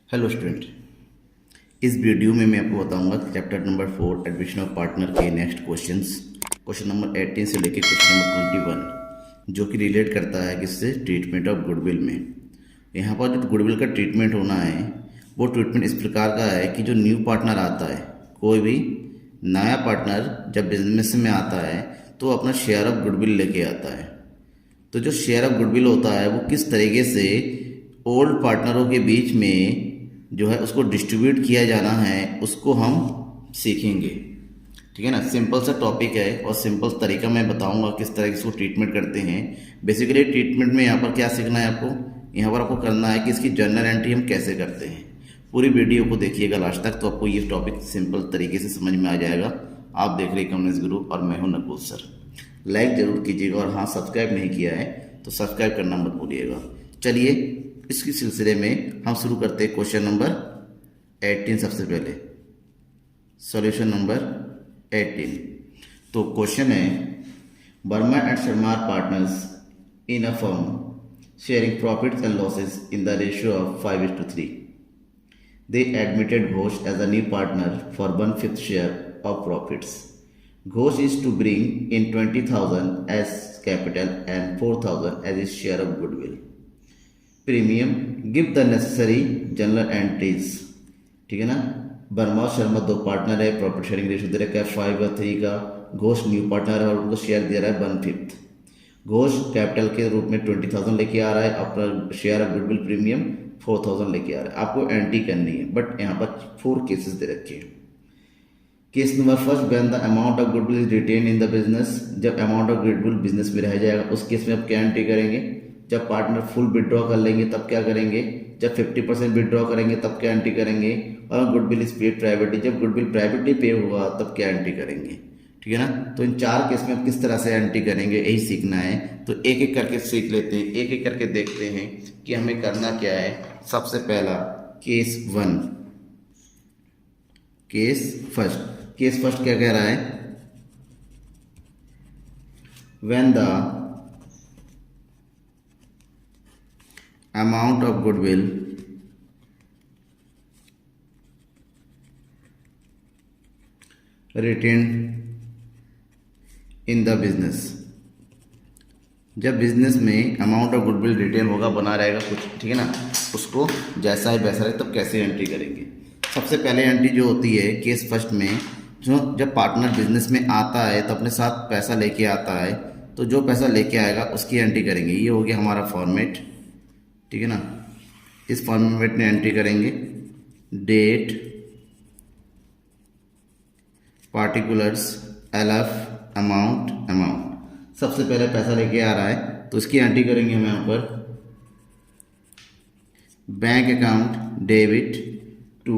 Hello student, इस video में मैं आपको बताऊंगा chapter number 4 admission of partner के नेक्स्ट क्वेश्चंस। क्वेश्चन नंबर 18 से लेकर क्वेश्चन नंबर 21 जो कि रिलेट करता है किससे, ट्रीटमेंट ऑफ गुडविल में। यहाँ पर जो गुडविल का ट्रीटमेंट होना है वो ट्रीटमेंट इस प्रकार का है कि जो न्यू पार्टनर आता है, कोई भी नया पार्टनर जब बिजनेस में आता है तो अपना शेयर ऑफ गुडविल लेके आता है। तो जो शेयर ऑफ गुडविल होता है वो किस तरीके से ओल्ड पार्टनरों के बीच में जो है उसको डिस्ट्रीब्यूट किया जाना है उसको हम सीखेंगे। ठीक है ना। सिंपल सा टॉपिक है और सिंपल तरीका मैं बताऊंगा किस तरह इसको ट्रीटमेंट करते हैं। बेसिकली ट्रीटमेंट में यहाँ पर क्या सीखना है आपको, यहाँ पर आपको करना है कि इसकी जर्नल एंट्री हम कैसे करते हैं। पूरी वीडियो को देखिएगा लास्ट तक तो आपको ये टॉपिक सिंपल तरीके से समझ में आ जाएगा। आप देख रहे हैं कमलेश गुरु और मैं हूँ नकुल सर। लाइक जरूर कीजिएगा और हाँ, सब्सक्राइब नहीं किया है तो सब्सक्राइब करना मत भूलिएगा। चलिए इसकी सिलसिले में हम शुरू करते हैं। क्वेश्चन नंबर 18 सबसे पहले, सॉल्यूशन नंबर 18। तो क्वेश्चन है, Verma and Sharma are partners in a firm sharing profits and losses in the ratio of 5:3। They admitted Ghosh as a new partner for 1/5 share of profits. Ghosh is to bring in 20,000 as capital and 4,000 as his share of goodwill. Premium give the necessary general entries. ठीक है ना। वर्मा और शर्मा दो partner है, profit sharing ratio दे रखा है 5/3 का। घोष न्यू पार्टनर है और उनको शेयर दे रहा है 1/5। घोष कैपिटल के रूप में 20,000 लेके आ रहा है, अपना शेयर ऑफ गुडविल प्रीमियम 4,000 लेके आ रहा है। आपको एंट्री करनी है, बट यहाँ पर 4 केसेस दे रखे हैं। Case number first, when the amount of goodwill is retain in the business. जब अमाउंट ऑफ गुडविल बिजनेस में रह जाएगा उस केस में आप क्या एंट्री करेंगे। जब पार्टनर फुल विड्रॉ कर लेंगे तब क्या करेंगे। जब 50% विड्रॉ करेंगे तब क्या एंट्री करेंगे। और गुडविल इज पेड प्राइवेटली, जब गुडविल प्राइवेटली पे होगा तब क्या एंट्री करेंगे। ठीक है ना। तो इन 4 केस में आप किस तरह से एंट्री करेंगे यही सीखना है। तो एक एक करके सीख लेते हैं, एक एक करके देखते हैं कि हमें करना क्या है। सबसे पहला केस 1, केस फर्स्ट क्या कह रहा है, when the amount of goodwill retained in the business। जब बिजनेस में अमाउंट ऑफ गुडविल रिटेन होगा, बना रहेगा कुछ, ठीक है ना, उसको जैसा है वैसा रहे, तब कैसे एंट्री करेंगे। सबसे पहले एंट्री जो होती है केस फर्स्ट में, जो जब पार्टनर बिजनेस में आता है तो अपने साथ पैसा लेके आता है, तो जो पैसा लेके आएगा उसकी एंट्री करेंगे। ये हो गया हमारा फॉर्मेट। ठीक है ना। इस फॉर्मेट में एंट्री करेंगे डेट, पार्टिकुलर्स, एलएफ, अमाउंट। सबसे पहले पैसा लेके आ रहा है तो इसकी एंट्री करेंगे हम यहाँ पर। Bank account debit to,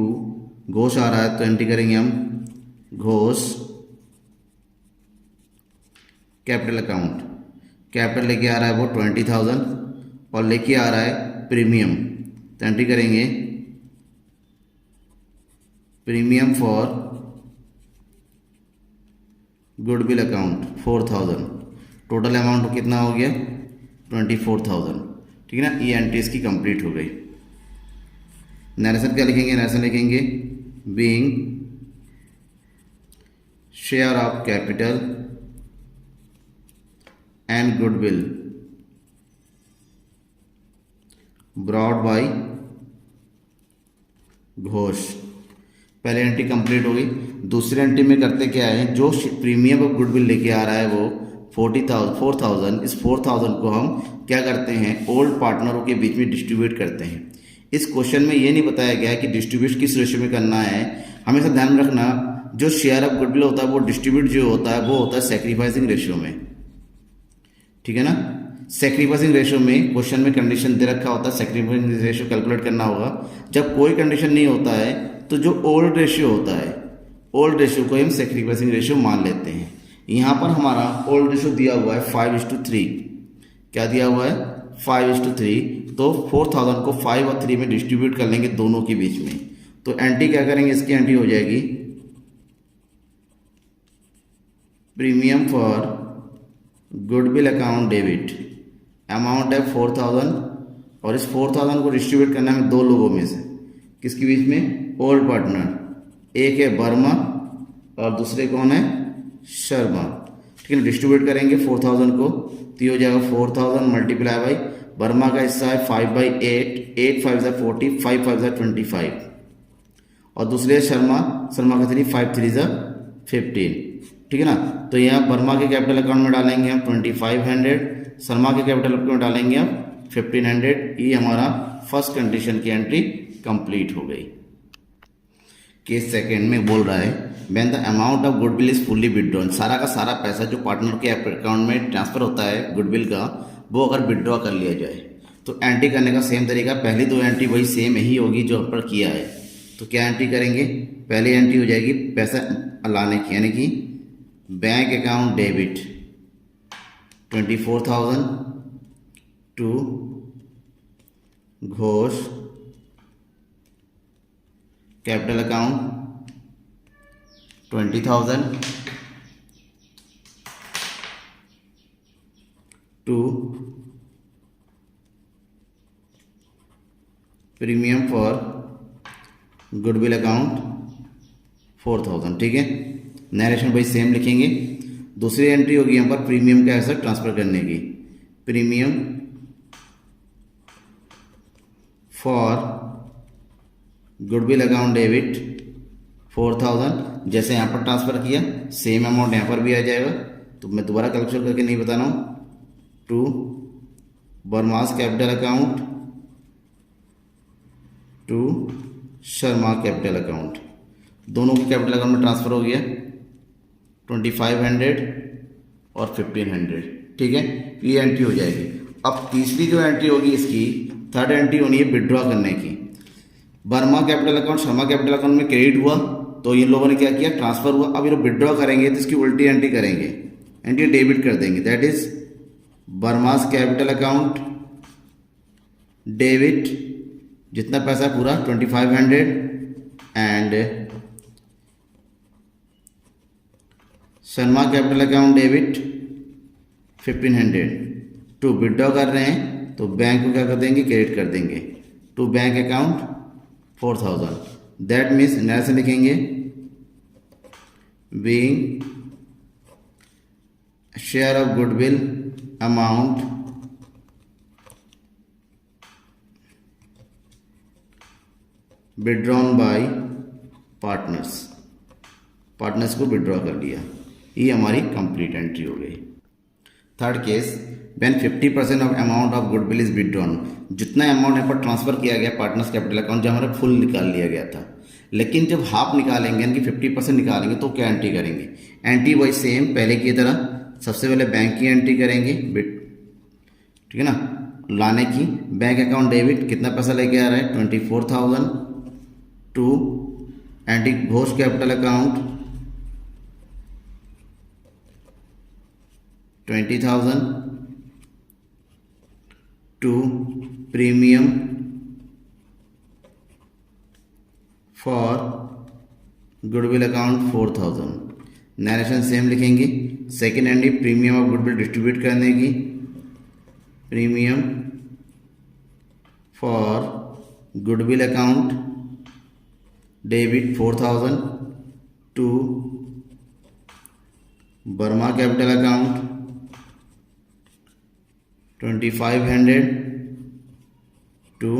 Ghosh आ रहा है तो एंट्री करेंगे हम घोष कैपिटल अकाउंट। कैपिटल लेके आ रहा है वो 20,000 और लेके आ रहा है प्रीमियम, तो एंट्री करेंगे premium for goodwill account 4,000। Total amount कितना हो गया 24,000। ठीक है ना। ये एंट्री इसकी कंप्लीट हो गई। नरेशन क्या लिखेंगे, नरेशन लिखेंगे being share of capital and goodwill brought by Ghosh. पहले एंट्री कंप्लीट हो गई। दूसरी एंट्री में करते क्या है, जो प्रीमियम ऑफ गुडविल लेके आ रहा है वो 4,000। इस 4,000 को हम क्या करते हैं, ओल्ड पार्टनरों के बीच में डिस्ट्रीब्यूट करते हैं। इस क्वेश्चन में ये नहीं बताया गया है कि डिस्ट्रीब्यूट किस रेशियो में करना है। हमेशा ध्यान में रखना, जो शेयर ऑफ गुडविल होता है वो डिस्ट्रीब्यूट जो होता है वो होता है सेक्रीफाइसिंग रेशियो में। ठीक है ना। सेक्रीफाइसिंग रेशियो में क्वेश्चन में कंडीशन दे रखा होता है, सेक्रीफाइसिंग रेशियो कैलकुलेट करना होगा। जब कोई कंडीशन नहीं होता है तो जो ओल्ड रेशियो होता है, ओल्ड रेशियो को हम सेक्रीफाइसिंग रेशियो मान लेते हैं। यहाँ पर हमारा ओल्ड रेशियो दिया हुआ है 5:3। क्या दिया हुआ है 5:3। तो 4,000 को 5 और 3 में डिस्ट्रीब्यूट कर लेंगे दोनों के बीच में। तो एंट्री क्या करेंगे, इसकी एंट्री हो जाएगी premium for goodwill account debit. Amount है 4,000 और इस 4,000 को डिस्ट्रीब्यूट करना है 2 लोगों में से। किसके बीच में, ओल्ड पार्टनर, एक है वर्मा और दूसरे कौन है, शर्मा। ठीक है, डिस्ट्रीब्यूट करेंगे 4000 को, तो ये हो जाएगा 4000 मल्टीप्लाई बाई वर्मा का हिस्सा है 5/8, 8 5 ज़ा 40, 5 5 ज़ा 25, और दूसरे शर्मा, शर्मा का 3, 5 3 ज़ा 15। ठीक है ना, तो यहाँ वर्मा के कैपिटल अकाउंट में डालेंगे हम 2500, शर्मा के कैपिटल अकाउंट में डालेंगे हम 1500। ये हमारा फर्स्ट कंडीशन की एंट्री कंप्लीट हो गई। केस सेकंड में बोल रहा है when the amount of goodwill is fully withdrawn, सारा का सारा पैसा जो पार्टनर के अकाउंट में ट्रांसफर होता है गुडविल का, वो अगर विड्रॉ कर लिया जाए, तो एंट्री करने का सेम तरीका, पहली दो एंट्री वही सेम ही होगी जो ऊपर किया है। तो क्या एंट्री करेंगे, पहली एंट्री हो जाएगी पैसा लाने की, यानी कि bank account debit 24,000 to Ghosh capital account 20,000 to premium for goodwill account 4,000। ठीक है, नरेशन भाई सेम लिखेंगे। दूसरी एंट्री होगी यहाँ पर प्रीमियम का एसेट ट्रांसफर करने की, premium for goodwill account debit 4,000, जैसे यहाँ पर ट्रांसफर किया सेम अमाउंट यहाँ पर भी आ जाएगा। तो मैं दोबारा कैलकुलेट करके नहीं बता रहा हूँ, to Verma's capital account to Sharma capital account, दोनों के कैपिटल अकाउंट में ट्रांसफर हो गया 2500 और 1500। ठीक है, ये एंट्री हो जाएगी। अब तीसरी जो एंट्री होगी इसकी, थर्ड एंट्री होनी है विड्रॉ करने की। Verma capital account Sharma capital account में क्रेडिट हुआ, तो इन लोगों ने क्या किया, ट्रांसफर हुआ। अब ये लोग विड्रॉ करेंगे तो इसकी उल्टी एंट्री करेंगे, एंट्री डेबिट कर देंगे, that is Verma's capital account debit, जितना पैसा पूरा 2500, and Sharma capital account debit 1500। To withdraw कर रहे हैं तो बैंक को क्या कर देंगे, क्रेडिट कर देंगे to bank account 4,000। That means नया लिखेंगे being share of goodwill amount withdrawn by partners, partners को विड्रॉ कर लिया। ये हमारी कंप्लीट एंट्री हो गई। Third case, when 50% of amount of goodwill is withdrawn, जितना अमाउंट यहाँ पर ट्रांसफर किया गया पार्टनर्स कैपिटल अकाउंट, जब हमारा फुल निकाल लिया गया था, लेकिन जब हाफ निकालेंगे यानी कि 50% निकालेंगे तो क्या एंट्री करेंगे, एंट्री वही सेम पहले की तरह, सबसे पहले बैंक की एंट्री करेंगे, ठीक है ना, लाने की बैंक अकाउंट डेबिट, कितना पैसा लेके आ रहा है 24,000 टू एंटी Ghosh capital account 20,000 to premium for goodwill account 4,000। Narration same लिखेंगे। Second entry premium of goodwill distribute करने की, premium for goodwill account debit 4,000 to Verma capital account 2500 to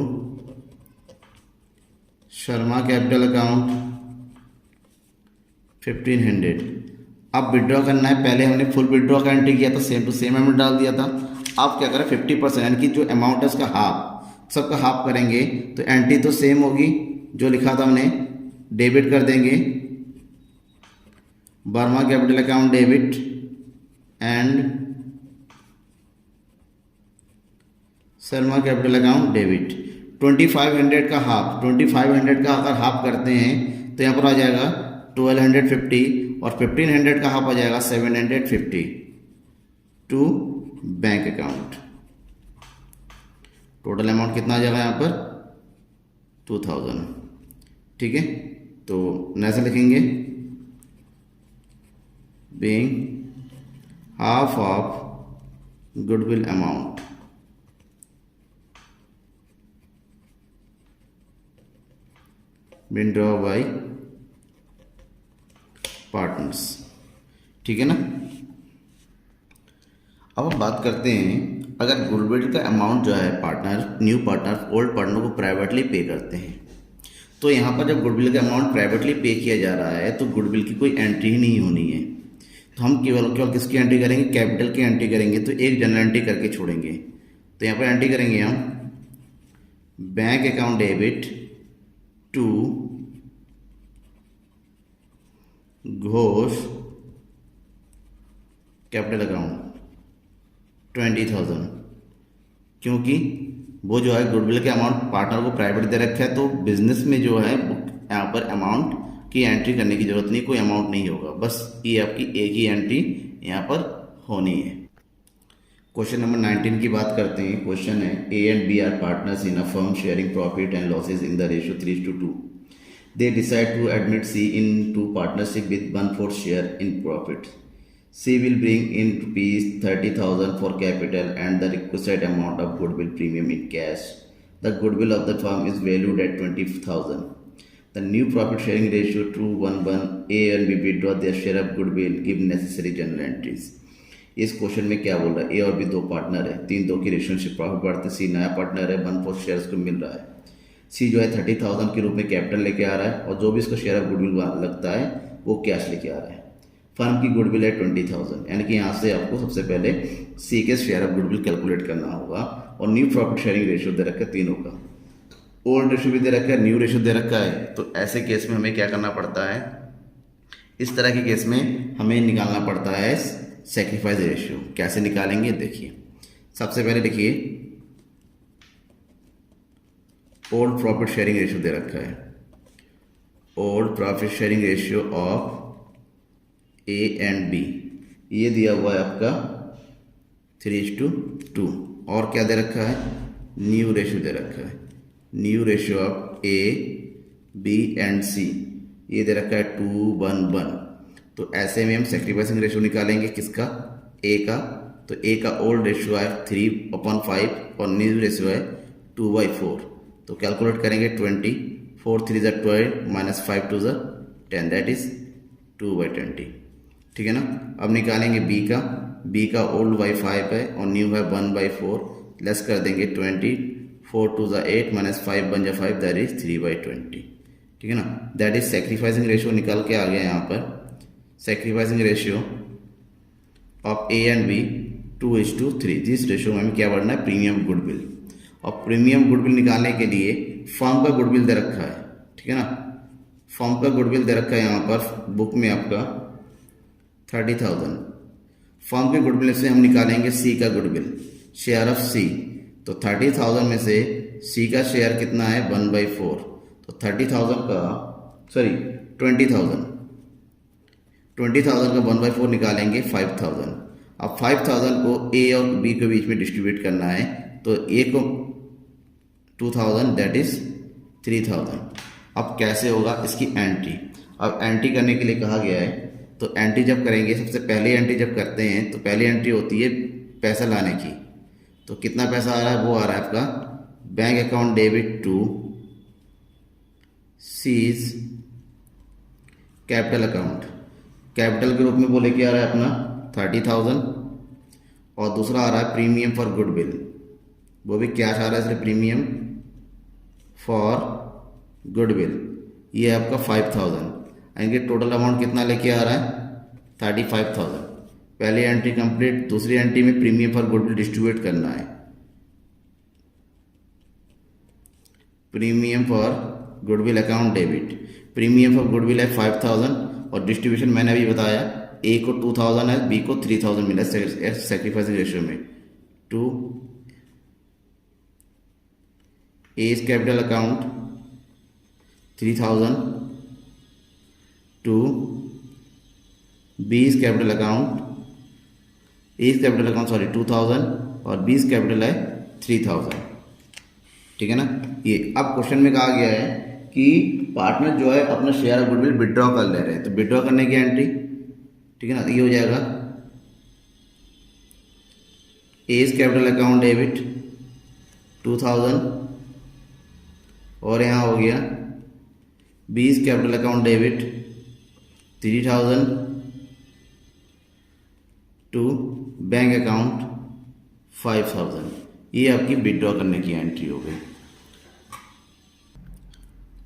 Sharma capital account 1500। अब विड्रॉ करना है, पहले हमने फुल विड्रॉ का एंट्री किया था, सेम टू सेम अमाउंट डाल दिया था। अब क्या करें 50% यानी कि जो अमाउंट है उसका हाफ, सबका हाफ करेंगे, तो एंट्री तो सेम होगी जो लिखा था हमने, डेबिट कर देंगे Verma capital account debit and Sharma capital account debit. 2500 का हाफ, 2500 का अगर हाफ करते हैं तो यहाँ पर आ जाएगा 1250, और 1500 का हाफ आ जाएगा 750 to bank account. Total amount कितना आ जाएगा यहाँ पर 2000। ठीक है, तो ऐसे लिखेंगे being half of goodwill amount, withdraw bye partners. ठीक है ना। अब हम बात करते हैं, अगर गुडविल का अमाउंट जो है partner, new partner old partner को प्राइवेटली पे करते हैं, तो यहाँ पर जब गुडविल का अमाउंट प्राइवेटली पे किया जा रहा है तो गुडविल की कोई एंट्री ही नहीं होनी है। तो हम केवल केवल किसकी एंट्री करेंगे, कैपिटल की एंट्री करेंगे। तो एक जनरल एंट्री करके छोड़ेंगे। तो यहाँ पर एंट्री करेंगे हम bank account debit to Ghosh capital account 20,000, क्योंकि वो जो है गुडविल के अमाउंट पार्टनर को प्राइवेट दे रखा है, तो बिजनेस में जो है यहाँ पर अमाउंट की एंट्री करने की जरूरत नहीं, कोई अमाउंट नहीं होगा, बस ये आपकी एक ही एंट्री यहाँ पर होनी है। क्वेश्चन नंबर 19 की बात करते हैं। क्वेश्चन है A and B are partners in a firm sharing profit and losses in the ratio 3:2. They decide to admit C into partnership with 1/4 share in profits. C will bring in rupees 30,000 for capital and the requisite amount of goodwill premium in cash. The goodwill of the firm is valued at 20,000. The new profit sharing ratio 2:1:1. A and B withdraw their share of goodwill. Give necessary journal entries. इस question में क्या बोल रहा है, ए और B दो partner है, 3-2 की रेशनशिप, प्रॉफिट बढ़ते, सी नया पार्टनर है, 1/4 शेयर्स को मिल रहा है। सी जो है 30,000 के रूप में कैपिटल लेके आ रहा है और जो भी इसका शेयर ऑफ गुडविल लगता है वो कैश लेके आ रहा है। फर्म की गुडविल है 20,000, यानी कि यहाँ से आपको सबसे पहले सी के शेयर ऑफ गुडविल कैलकुलेट करना होगा। और न्यू प्रॉफिट शेयरिंग रेशियो दे रखा है तीनों का, ओल्ड रेशियो भी दे रखा है, न्यू रेशियो दे रखा है। तो ऐसे केस में हमें क्या करना पड़ता है, इस तरह के केस में हमें निकालना पड़ता है सेक्रीफाइस रेशियो। कैसे निकालेंगे देखिए, सबसे पहले देखिए ओल्ड प्रॉफिट शेयरिंग रेशियो दे रखा है, old profit sharing ratio of A and B, ये दिया हुआ है आपका 3:2। और क्या दे रखा है, न्यू रेशियो दे रखा है, new ratio of A B and C, ये दे रखा है 2:1:1। तो ऐसे में हम सेक्रीफाइसिंग रेशियो निकालेंगे किसका, ए का। तो ए का ओल्ड रेशियो है 3/5 और न्यू रेशियो है 2/4। तो कैलकुलेट करेंगे 20, 4 3 = 12 -5 2 = 10, दैट इज 2/20। ठीक है ना। अब निकालेंगे बी का, बी का ओल्ड बाई 5 है और न्यू है 1/4, लेस कर देंगे 20, 4 2 = 8 -5 1 = 5, दैट इज 3/20। ठीक है ना। दैट इज सेक्रीफाइसिंग रेशियो निकल के आ गया यहाँ पर। Sacrificing ratio of A and B 2:3। जिस रेशियो में हमें क्या बढ़ना है, प्रीमियम गुडविल। और प्रीमियम गुडविल निकालने के लिए फर्म का गुडविल दे रखा है, ठीक है ना। फर्म का गुडविल दे रखा है यहाँ पर बुक में आपका 30,000। फर्म के गुडविल से हम निकालेंगे सी का गुडविल, शेयर ऑफ सी। तो 30,000 में से सी का शेयर कितना है, 1/4। तो 30,000 का 20,000 का 1/4 निकालेंगे 5,000। अब 5,000 को ए और बी के बीच में डिस्ट्रीब्यूट करना है। तो ए को 2,000, दैट इज 3,000। अब कैसे होगा इसकी एंट्री, अब एंट्री करने के लिए कहा गया है। तो एंट्री जब करेंगे, सबसे पहले एंट्री जब करते हैं तो पहली एंट्री होती है पैसा लाने की। तो कितना पैसा आ रहा है, वो आ रहा है आपका bank account debit to C's capital account. Capital के रूप में वो लेके आ रहा है अपना 30,000। और दूसरा आ रहा है प्रीमियम फॉर गुडविल, वो भी कैश आ रहा है, इसलिए प्रीमियम फॉर गुडविल ये आपका 5,000। यानी कि टोटल अमाउंट कितना लेके आ रहा है, 35,000। पहली एंट्री कंप्लीट। दूसरी एंट्री में प्रीमियम फॉर गुडविल डिस्ट्रीब्यूट करना है। Premium for goodwill account debit, premium for goodwill है 5,000 और डिस्ट्रीब्यूशन मैंने अभी बताया, ए को 2,000 है, बी को 3,000 मिला सेक्रीफाइसिंग रेशियो में। To A's capital account 3,000 to B's capital account, A's capital account 2,000 और बीज कैपिटल है 3,000। ठीक है ना। ये अब क्वेश्चन में कहा गया है कि पार्टनर जो है अपना शेयर ऑफ गुडविल विड्रॉ कर ले रहे हैं। तो विड्रॉ करने की एंट्री, ठीक है ना, ये हो जाएगा एज कैपिटल अकाउंट डेबिट 2,000 और यहाँ हो गया B's capital account debit 3000 to bank account 5000। ये आपकी विड्रॉ करने की एंट्री हो गई।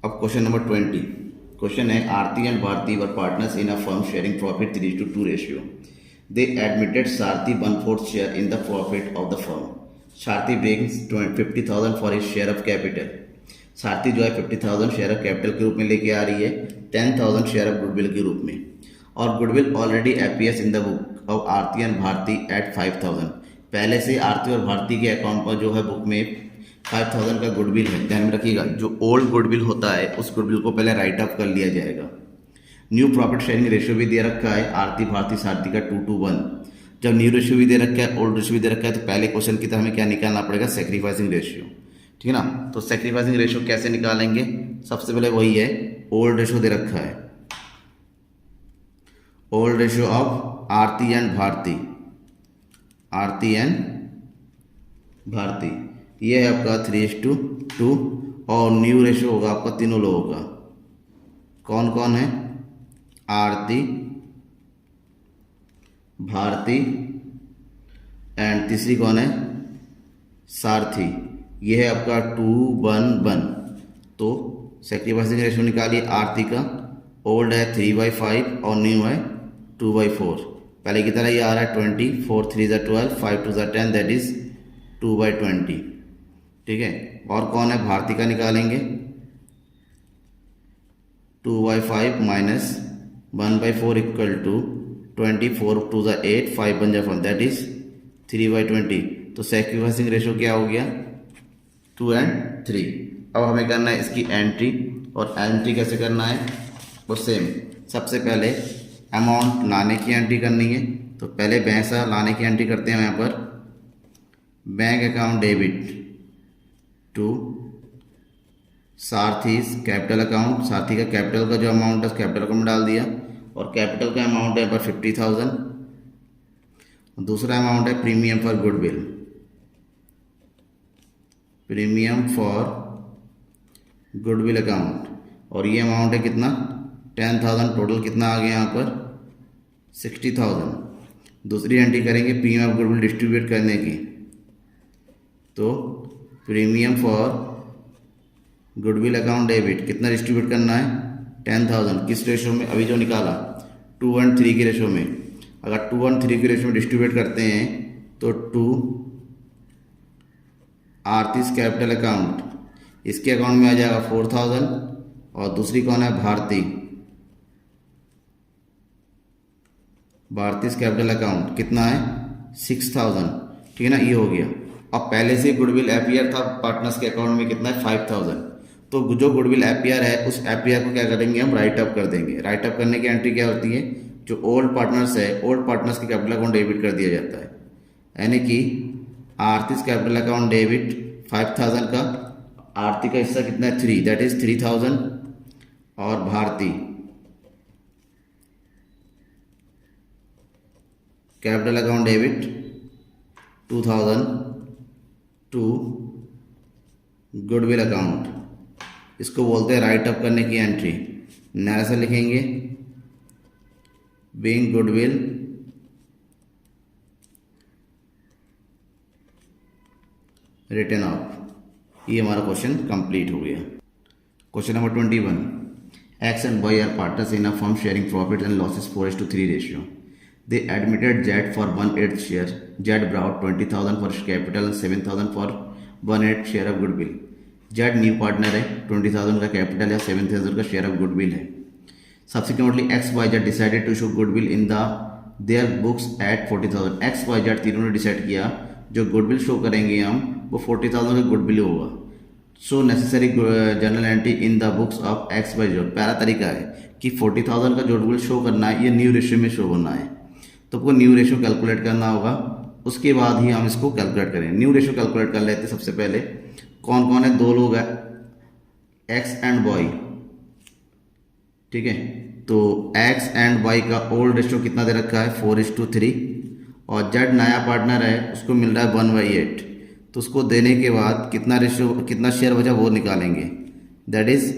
अब क्वेश्चन नंबर 20 क्वेश्चन है Aarti and Bharti were partners in a firm sharing profit 3:2 ratio. They admitted Sarathi 1/4 share in the profit of the firm. Sarathi brings 50,000 for his share of capital. Sarathi जो है 50,000 शेयर ऑफ कैपिटल के रूप में लेके आ रही है 10,000 शेयर ऑफ गुडविल के रूप में, और goodwill already appears in the book of Aarti and Bharti at 5,000। पहले से आरती और भारती के अकाउंट पर जो है बुक में 5,000 का गुडविल है। ध्यान में रखिएगा, जो ओल्ड गुडविल होता है उस गुडविल को पहले राइट ऑफ कर लिया जाएगा। न्यू प्रॉफिट शेयरिंग रेशियो भी दे रखा है आरती भारती सारथी का 2:1। जब न्यू रेशियो भी दे रखा है ओल्ड रेशियो भी दे रखा है तो पहले क्वेश्चन की तरह हमें क्या निकालना पड़ेगा, सेक्रीफाइसिंग रेशियो। ठीक है ना, तो सेक्रीफाइसिंग रेशियो कैसे निकालेंगे, सबसे पहले वही है ओल्ड रेशियो दे रखा है, old ratio of Aarti and Bharti, Aarti and Bharti ये है आपका 3:2, और न्यू रेशियो होगा आपका तीनों लोगों का। कौन कौन है, आरती, भारती एंड तीसरी कौन है, सारथी। ये है आपका 2:1। तो सेक्रीफाइसिंग रेशियो निकालिए। आरती का ओल्ड है 3/5 और न्यू है 2/4। पहले की तरह ये आ रहा है 20, 4 3 12, 5 2 10, दैट इज 2/20। ठीक है, और कौन है, भारती का निकालेंगे 2/5 minus 1/4 equal to 24 2 8, 5 1 1, that is 3/20। तो सेक्रीफाइसिंग रेशियो क्या हो गया, 2 and 3। अब हमें करना है इसकी एंट्री, और एंट्री कैसे करना है, वो सेम। सबसे पहले अमाउंट लाने की एंट्री करनी है, तो पहले पैसा लाने की एंट्री करते हैं यहाँ पर। Bank account debit to Sarathi's capital account, Sarathi का कैपिटल का जो अमाउंट है उस कैपिटल अकाउंट में डाल दिया, और कैपिटल का अमाउंट है पर 50,000। दूसरा अमाउंट है premium for goodwill, premium for goodwill account, और ये अमाउंट है कितना 10,000। टोटल कितना आ गया यहाँ पर 60,000। दूसरी एंट्री करेंगे प्रीमियम ऑफ गुडविल डिस्ट्रीब्यूट करने की, तो premium for goodwill account debit कितना डिस्ट्रीब्यूट करना है 10,000। किस रेशो में, अभी जो निकाला 2 and 3 की रेशो में। अगर 2 and 3 की रेशो में डिस्ट्रीब्यूट करते हैं तो 2 आरतीस कैपिटल अकाउंट, इसके अकाउंट में आ जाएगा 4,000, और दूसरी कौन है, भारती, भारतीस कैपिटल अकाउंट कितना है 6,000। ठीक है ना, ये हो गया। अब पहले से गुडविल एपीआर था पार्टनर्स के अकाउंट में कितना है 5,000। तो जो गुडविल एपीआर है उस एपीआर को क्या करेंगे हम, राइट अप कर देंगे। राइट अप करने की एंट्री क्या होती है, जो ओल्ड पार्टनर्स है ओल्ड पार्टनर्स के कैपिटल अकाउंट डेबिट कर दिया जाता है। यानी कि आरतीस कैपिटल अकाउंट डेबिट 5,000 का, आरती का हिस्सा कितना है 3, दैट इज 3,000, और Bharti capital account debit 2,000 to goodwill account. इसको बोलते हैं राइट अप करने की एंट्री। नया से लिखेंगे बीइंग गुडविल रिटर्न ऑफ। ये हमारा क्वेश्चन कंप्लीट हो गया। Question number 21, X and Y are partners in a firm sharing profit and losses 4:3 ratio. They admitted Z for 1/8 share. Z brought 20,000 for capital and 7,000 for 1/8 share of goodwill. Z new partner है, 20,000 का capital है, 7,000 का share of goodwill है। Subsequently, X, Y, Z decided to show goodwill in their books at 40,000. X, Y, Z तीनों ने decide किया जो goodwill show करेंगे हम वो 40,000 का गुडविल होगा। सो necessary journal entry in the books of X, Y, Z। पहला तरीका है कि 40,000 का जो गुडविल शो करना है ये न्यू रेशियो में शो करना है, तो आपको न्यू रेशियो कैलकुलेट करना होगा, उसके बाद ही हम इसको कैलकुलेट करें। न्यू रेशियो कैलकुलेट कर लेते हैं। सबसे पहले कौन कौन है, दो लोग हैं एक्स एंड वाई। ठीक है, तो एक्स एंड वाई का ओल्ड रेशियो कितना दे रखा है 4:3, और जेड नया पार्टनर है उसको मिल रहा है 1/8। तो उसको देने के बाद कितना रेशियो कितना शेयर बचा वो निकालेंगे, दैट इज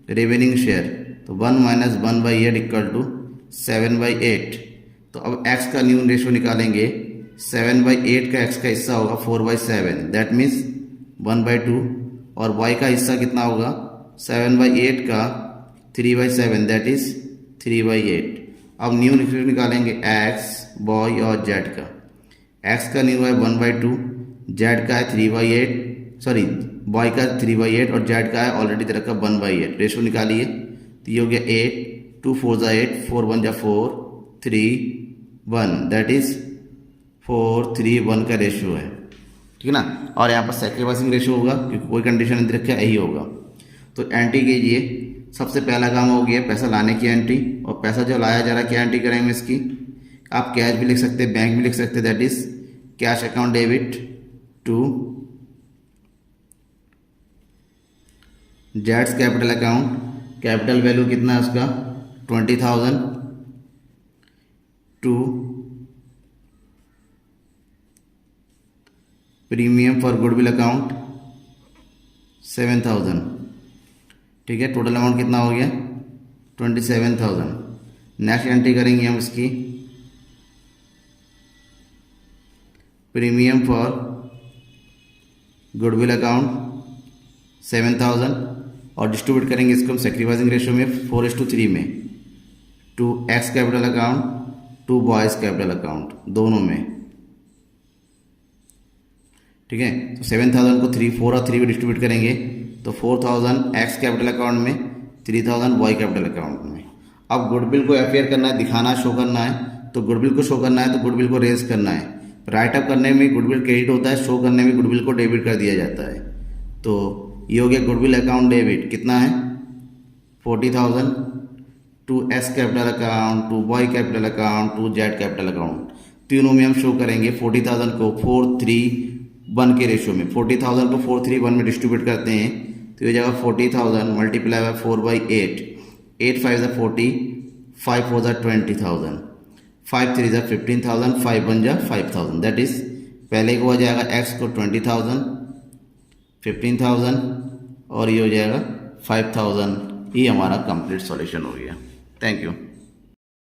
रिमेनिंग शेयर, तो 1 माइनस 1/8 इक्वल टू 7/8। तो अब x का न्यू रेशो निकालेंगे। 7/8 का x का हिस्सा होगा 4/7, दैट मीन्स 1/2, और y का हिस्सा कितना होगा 7/8 का 3/7, दैट इज 3/8। अब न्यू रेशो निकालेंगे x, y और z का। x का न्यू है 1/2, z का है 3/8, सॉरी y का 3/8 और z का है ऑलरेडी दे रखा 1/8। रेशो निकालिए तो ये हो गया 8, 2 4 8, 4 1 4, 3 1, दैट इज 4 3 1 का रेशो है, ठीक है ना। और यहाँ पर सैक्रिफाइसिंग रेशो होगा क्योंकि कोई कंडीशन नहीं रखा, यही होगा। तो एंट्री कीजिए। सबसे पहला काम हो गया पैसा लाने की एंट्री, और पैसा जो लाया जा रहा है क्या एंट्री करेंगे इसकी। आप कैश भी लिख सकते हैं, बैंक भी लिख सकते हैं, that is cash account debit to जेट्स कैपिटल अकाउंट। कैपिटल वैल्यू कितना है उसका 20,000 to premium for goodwill account 7,000, ठीक है। टोटल अमाउंट कितना हो गया 27,000। नेक्स्ट एंट्री करेंगे हम इसकी प्रीमियम फॉर गुडविल अकाउंट 7,000, और डिस्ट्रीब्यूट करेंगे इसको हम सैक्रिफाइसिंग रेशो में 4:3 में, to X capital account to Y's capital account, दोनों में, ठीक है। तो 7,000 को 3 4 और 3 में डिस्ट्रीब्यूट करेंगे तो 4,000 एक्स कैपिटल अकाउंट में, 3,000 वाई कैपिटल अकाउंट में। अब गुडविल को अफेयर करना है, दिखाना, शो करना है। तो गुडविल को शो करना है तो गुडविल को रेज करना है। राइटअप करने में गुडविल क्रेडिट होता है, शो करने में गुडविल को डेबिट कर दिया जाता है। तो ये हो गया गुडविल अकाउंट डेबिट, कितना है 40,000 to X capital account to Y capital account to Z capital account. तीनों में हम शो करेंगे 40,000 को 4:3:1 के रेशो में। 40,000 को 4:3:1 में डिस्ट्रीब्यूट करते हैं तो ये जगह 40,000 मल्टीप्लाई बाय 4/8, 8 5 = 40, 5 4 = 20,000, 5 3 = 15,000, 5 1 = 5,000, दैट इज पहले को हो जाएगा एक्स को 20,000, 15,000 और ये हो जाएगा 5,000। ये हमारा कंप्लीट सॉल्यूशन हो गया। Thank you.